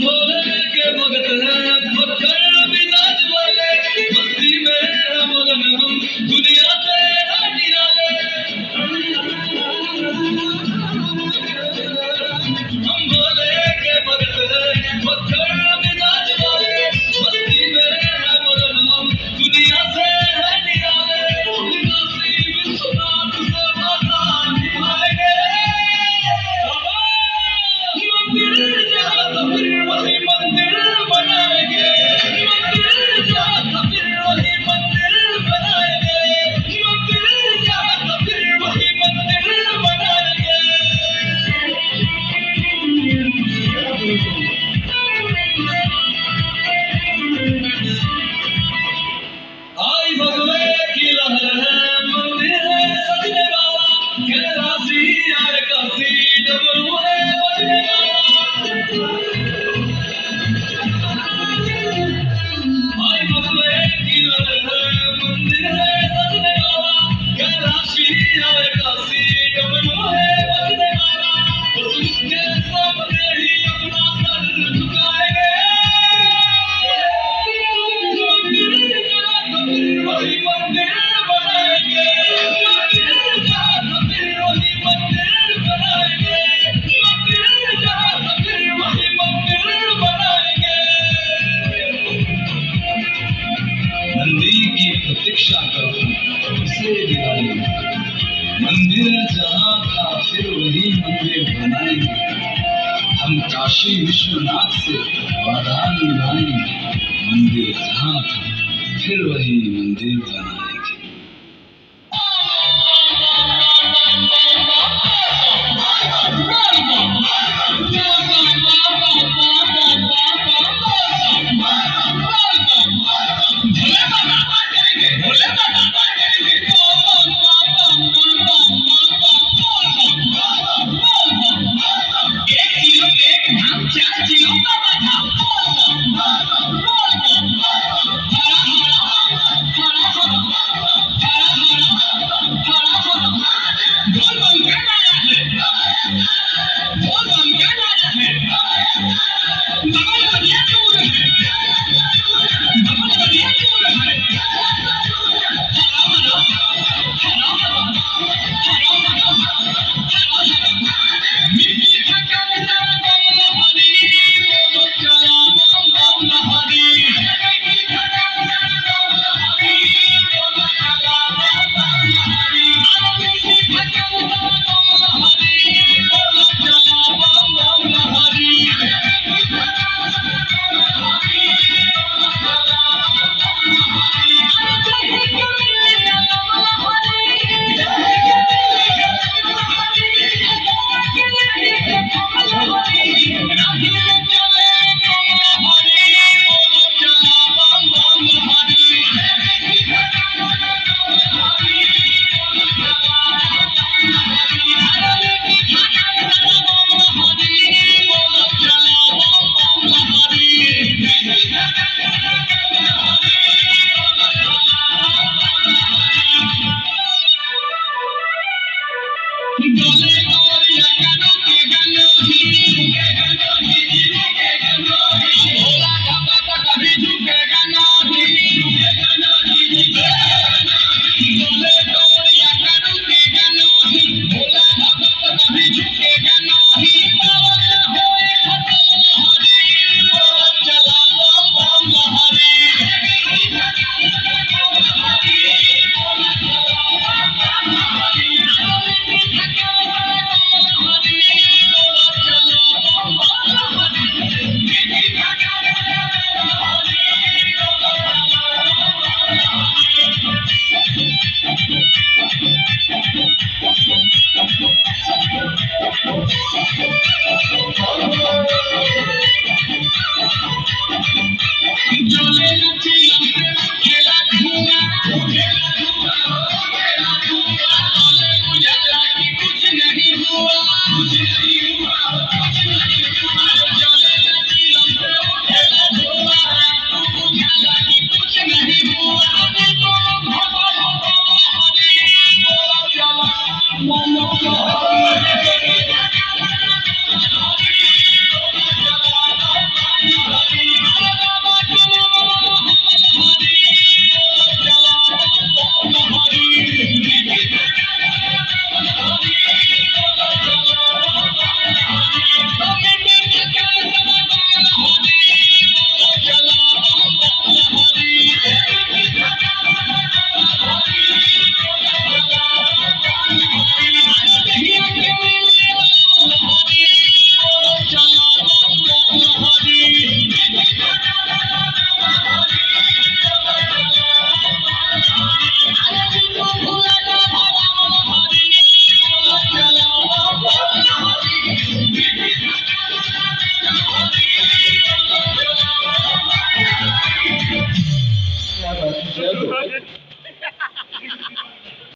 भोले के भगत हैं भक्कर मिजाज वाले, मस्ती में है मगन हम दुनिया से है निराले। हम भोले के भगत हैं भक्कर मिजाज वाले, मस्ती में है मगन हम दुनिया से है निराले। काशी विश्वनाथ से वादा निभाएंगे, मंदिर जहाँ तो फिर वही मंदिर बनाएंगे, मंदिर जहाँ तो फिर वही मंदिर बनाएंगे, मंदिर जहाँ तो फिर वही मंदिर बनाएंगे। आई भगवे की लहर है, मंदिर है सजने वाला, कैलाशी आए काशी डमरू है बजने वाला। आई भगवे की लहर है, मंदिर है सजने वाला, कैलाशी आए काशी डमरू है बजने वाला। बस उसके सामने ही अपना सर झुकाएंगे, मंदिर जहाँ तो फिर वही मंदिर बनाएंगे, मंदिर जहाँ तो फिर वही मंदिर बनाएंगे, मंदिर जहाँ तो फिर वही मंदिर बनाएंगे। नंदी की प्रतीक्षा करो उसे दिलाएंगे, मंदिर जहाँ था फिर वही मंदिर बनाएंगे। हम काशी विश्वनाथ से वादा निभाएंगे, मंदिर जहाँ था फिर वही मंदिर बनाएंगे।